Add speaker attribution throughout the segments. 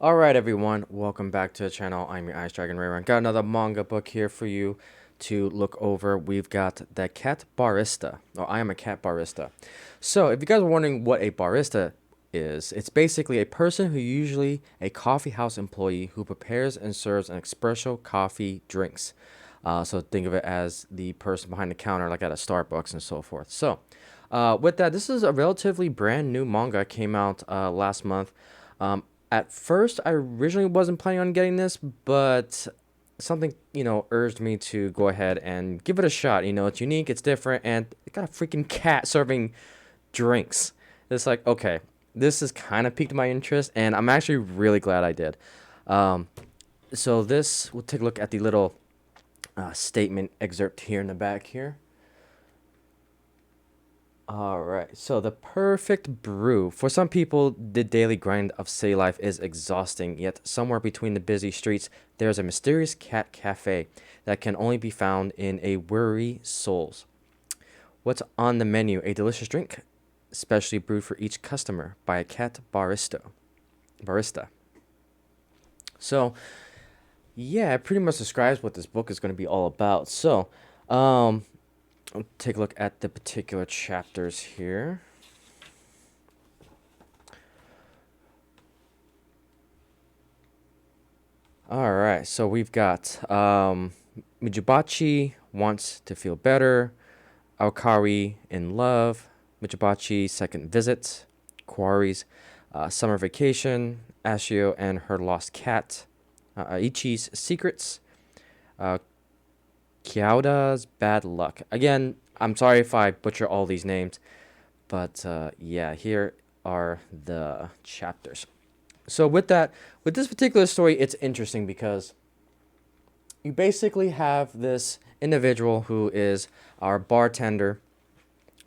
Speaker 1: Alright everyone, welcome back to the channel. I'm your Ice Dragon Rayron. Got another manga book here for you to look over. We've got The Cat Barista, or I Am a Cat Barista. So if you guys are wondering what a barista is, it's basically a person who usually a coffee house employee who prepares and serves an espresso coffee drinks. So think of it as the person behind the counter like at a Starbucks and so forth. With that, this is a relatively brand new manga. Came out last month. At first, I originally wasn't planning on getting this, but something, urged me to go ahead and give it a shot. It's unique, it's different, and it got a freaking cat serving drinks. It's like, okay, this has kind of piqued my interest, and I'm actually really glad I did. Um, we'll take a look at the little statement excerpt here in the back here. All right. So the perfect brew. For some people, the daily grind of city life is exhausting, yet somewhere between the busy streets, there's a mysterious cat cafe that can only be found in a weary souls. What's on the menu? A delicious drink, specially brewed for each customer by a cat barista. So, yeah, it pretty much describes what this book is going to be all about. Um, I'll take a look at the particular chapters here. All right, so we've got Mijubachi wants to feel better, Aokari in love, Mijubachi second visit, Quarries, summer vacation, Ashio and her lost cat, Aichi's secrets, uh, Kiauda's bad luck. Again, I'm sorry if I butcher all these names, but yeah, here are the chapters. So with this particular story, it's interesting because you basically have this individual who is our bartender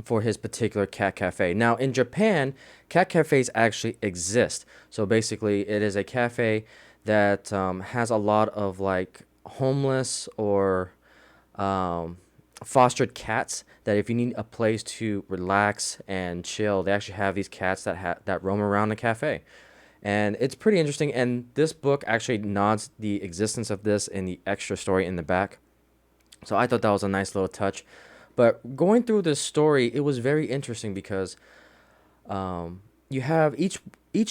Speaker 1: for his particular cat cafe. Now, in Japan, cat cafes actually exist. So basically, it is a cafe that has a lot of like homeless or um, fostered cats that if you need a place to relax and chill, they actually have these cats that roam around the cafe. And it's pretty interesting. And this book actually nods the existence of this in the extra story in the back. So I thought that was a nice little touch. But going through this story, it was very interesting because you have each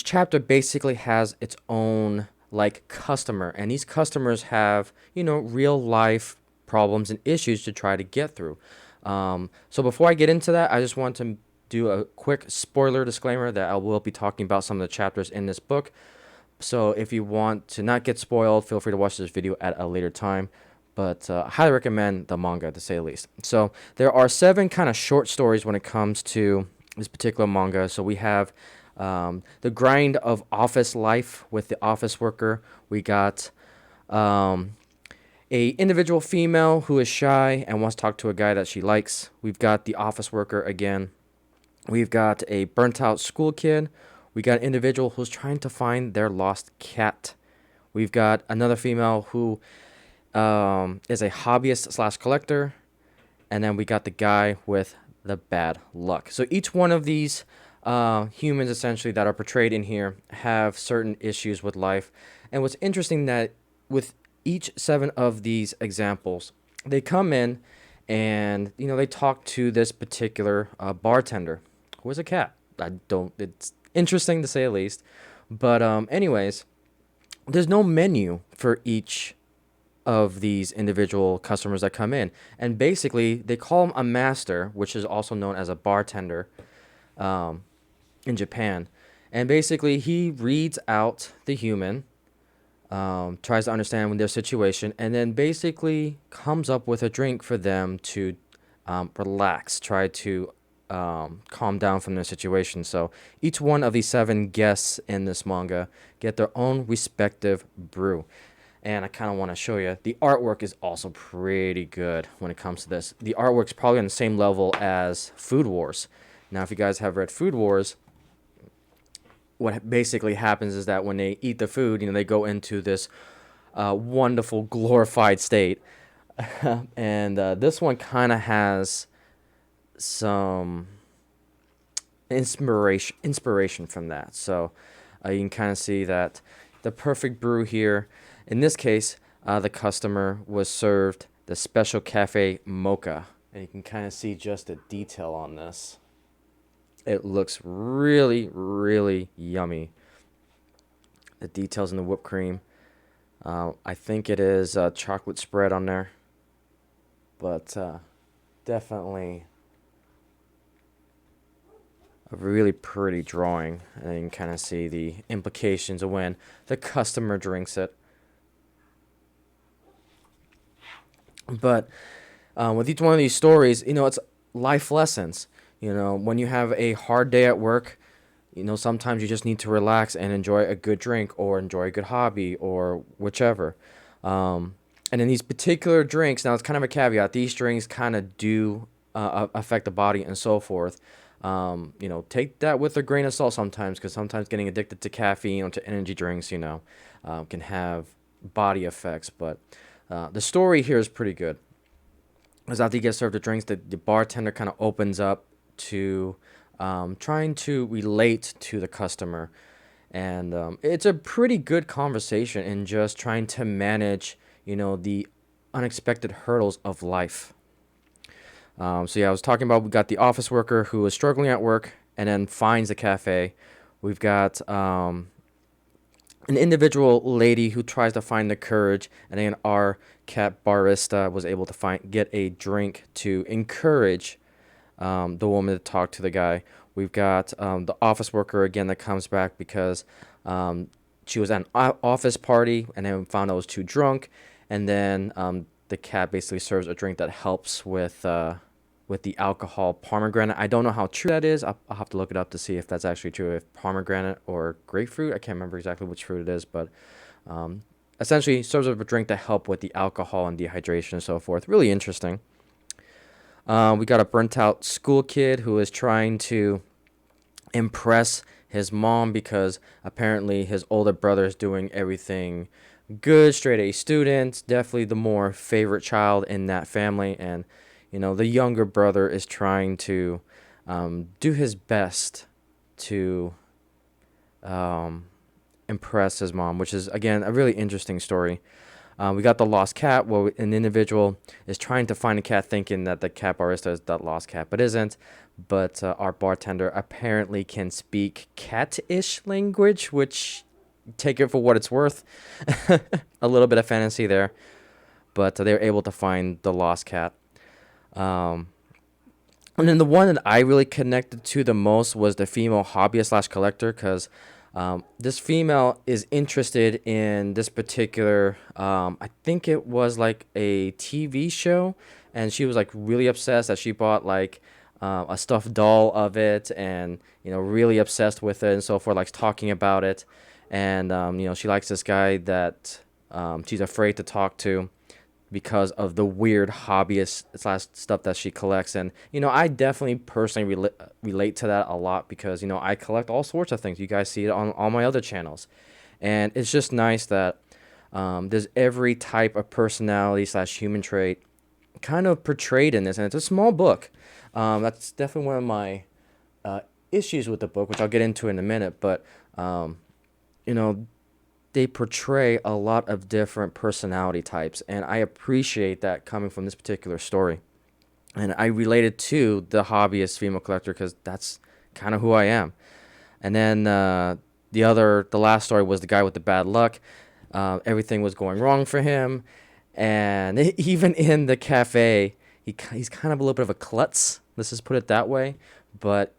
Speaker 1: chapter basically has its own like customer, and these customers have real life problems and issues to try to get through. So before I get into that, I just want to do a quick spoiler disclaimer that I will be talking about some of the chapters in this book. So if you want to not get spoiled, feel free to watch this video at a later time. But I highly recommend the manga to say the least. So there are 7 kind of short stories when it comes to this particular manga. So we have the grind of office life with the office worker. We got a individual female who is shy and wants to talk to a guy that she likes. We've got the office worker again. We've got a burnt out school kid. We got an individual who's trying to find their lost cat. We've got another female who is a hobbyist slash collector. And then we got the guy with the bad luck. So each one of these humans essentially that are portrayed in here have certain issues with life. And what's interesting that with each 7 of these examples, they come in and they talk to this particular bartender who is a cat. It's interesting to say the least. But anyways, there's no menu for each of these individual customers that come in. And basically, they call him a master, which is also known as a bartender in Japan. And basically, he reads out the human, tries to understand their situation, and then basically comes up with a drink for them to relax, try to calm down from their situation. So each one of these 7 guests in this manga get their own respective brew. And I kind of want to show you. The artwork is also pretty good when it comes to this. The artwork's probably on the same level as Food Wars. Now, if you guys have read Food Wars, what basically happens is that when they eat the food, they go into this wonderful glorified state. And this one kind of has some inspiration from that. So you can kind of see that the perfect brew here. In this case, the customer was served the special cafe mocha, and you can kind of see just the detail on this. It looks really, really yummy. The details in the whipped cream. I think it is chocolate spread on there, but definitely a really pretty drawing, and you can kind of see the implications of when the customer drinks it. But with each one of these stories, it's life lessons. When you have a hard day at work, sometimes you just need to relax and enjoy a good drink or enjoy a good hobby or whichever. And in these particular drinks, now it's kind of a caveat, these drinks kind of do affect the body and so forth. Take that with a grain of salt sometimes, because sometimes getting addicted to caffeine or to energy drinks, can have body effects. But the story here is pretty good. Because after you get served the drinks, the bartender kind of opens up to trying to relate to the customer. And it's a pretty good conversation in just trying to manage, the unexpected hurdles of life. So yeah, I was talking about we got the office worker who is struggling at work and then finds the cafe. We've got an individual lady who tries to find the courage, and then our cat barista was able to get a drink to encourage the woman to talk to the guy. We've got the office worker again that comes back because she was at an office party and then found out was too drunk, and then the cat basically serves a drink that helps with the alcohol pomegranate. I don't know how true that is. I'll have to look it up to see if that's actually true, if pomegranate or grapefruit. I can't remember exactly which fruit it is, but essentially serves up a drink to help with the alcohol and dehydration and so forth. Really interesting. We got a burnt out school kid who is trying to impress his mom because apparently his older brother is doing everything good, straight A student, definitely the more favorite child in that family, and the younger brother is trying to do his best to impress his mom, which is, again, a really interesting story. We got the lost cat, where an individual is trying to find a cat thinking that the cat barista is that lost cat, but isn't. But our bartender apparently can speak cat-ish language, which, take it for what it's worth. A little bit of fantasy there. But they were able to find the lost cat. And then the one that I really connected to the most was the female hobbyist / collector, because this female is interested in this particular, I think it was like a TV show, and she was like really obsessed that she bought like a stuffed doll of it, and really obsessed with it and so forth, like talking about it. And she likes this guy that she's afraid to talk to because of the weird hobbyist / stuff that she collects. And I definitely personally relate to that a lot, because I collect all sorts of things. You guys see it on all my other channels, and it's just nice that there's every type of personality / human trait kind of portrayed in this, and it's a small book. That's definitely one of my issues with the book, which I'll get into in a minute. But they portray a lot of different personality types, and I appreciate that coming from this particular story. And I related to the hobbyist female collector because that's kind of who I am. And then the last story was the guy with the bad luck. Everything was going wrong for him, and even in the cafe, he's kind of a little bit of a klutz. Let's just put it that way. But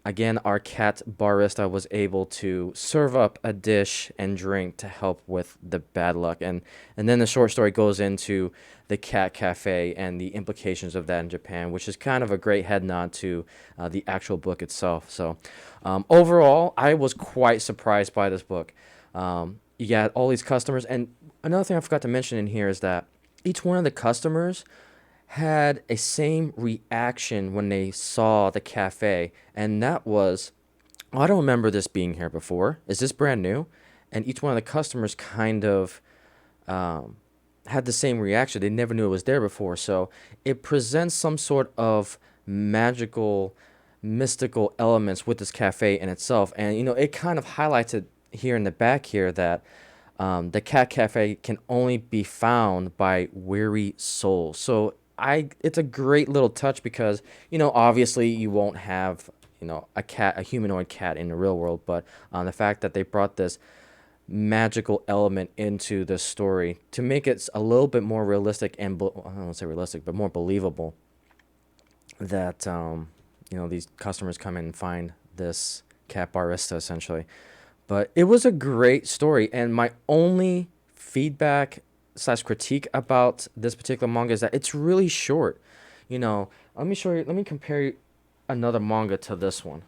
Speaker 1: again, our cat barista was able to serve up a dish and drink to help with the bad luck. And then the short story goes into the cat cafe and the implications of that in Japan, which is kind of a great head nod to the actual book itself. So overall, I was quite surprised by this book. You got all these customers. And another thing I forgot to mention in here is that each one of the customers had a same reaction when they saw the cafe, and that was, I don't remember this being here before. Is this brand new? And each one of the customers kind of had the same reaction. They never knew it was there before. So it presents some sort of mystical elements with this cafe in itself, and it kind of highlights it here in the back here that the cat cafe can only be found by weary souls. So it's a great little touch because, obviously you won't have, a humanoid cat in the real world, but the fact that they brought this magical element into the story to make it a little bit more realistic and I don't want to say realistic, but more believable that these customers come in and find this cat barista essentially. But it was a great story, and my only feedback slash critique about this particular manga is that it's really short. Let me show you. Let me compare another manga to this one.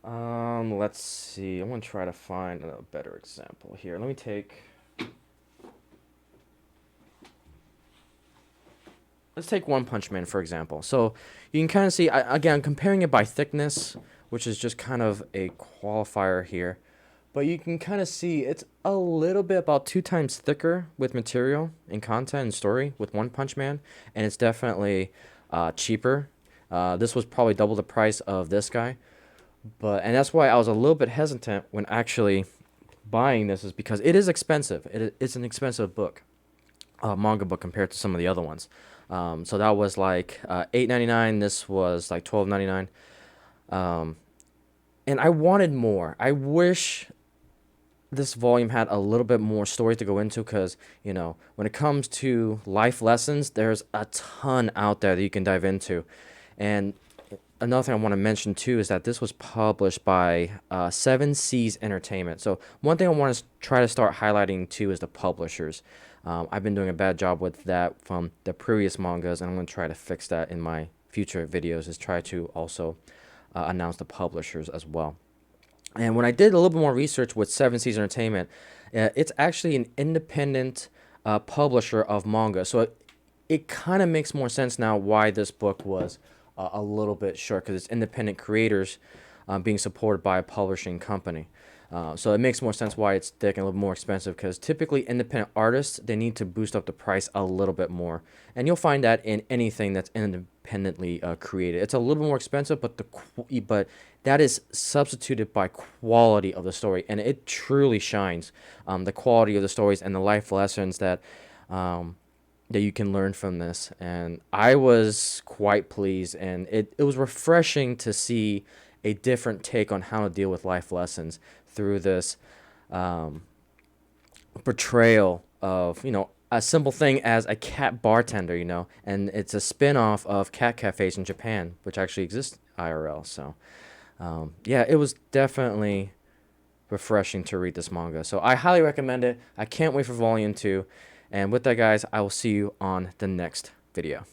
Speaker 1: Let's see. I want to try to find a better example here. Let me take. Let's take One Punch Man, for example. So you can kind of see, again, comparing it by thickness, which is just kind of a qualifier here. But you can kind of see it's a little bit about 2 times thicker with material and content and story with One Punch Man. And it's definitely cheaper. This was probably double the price of this guy. And that's why I was a little bit hesitant when actually buying this, is because it is expensive. It's an expensive book, manga book, compared to some of the other ones. So that was like $8.99. This was like $12.99. And I wanted more. I wish this volume had a little bit more story to go into because, when it comes to life lessons, there's a ton out there that you can dive into. And another thing I want to mention too is that this was published by Seven Seas Entertainment. So one thing I want to try to start highlighting too is the publishers. I've been doing a bad job with that from the previous mangas, and I'm going to try to fix that in my future videos, is try to also announce the publishers as well. And when I did a little bit more research with Seven Seas Entertainment, it's actually an independent publisher of manga. So it kind of makes more sense now why this book was a little bit short, because it's independent creators being supported by a publishing company. So it makes more sense why it's thick and a little more expensive, because typically independent artists, they need to boost up the price a little bit more. And you'll find that in anything that's independently created. It's a little more expensive, but that is substituted by quality of the story. And it truly shines. The quality of the stories and the life lessons that you can learn from this. And I was quite pleased, and it was refreshing to see a different take on how to deal with life lessons through this portrayal of, a simple thing as a cat bartender, and it's a spin-off of cat cafes in Japan, which actually exist IRL. So yeah, it was definitely refreshing to read this manga. So I highly recommend it. I can't wait for volume 2. And with that, guys, I will see you on the next video.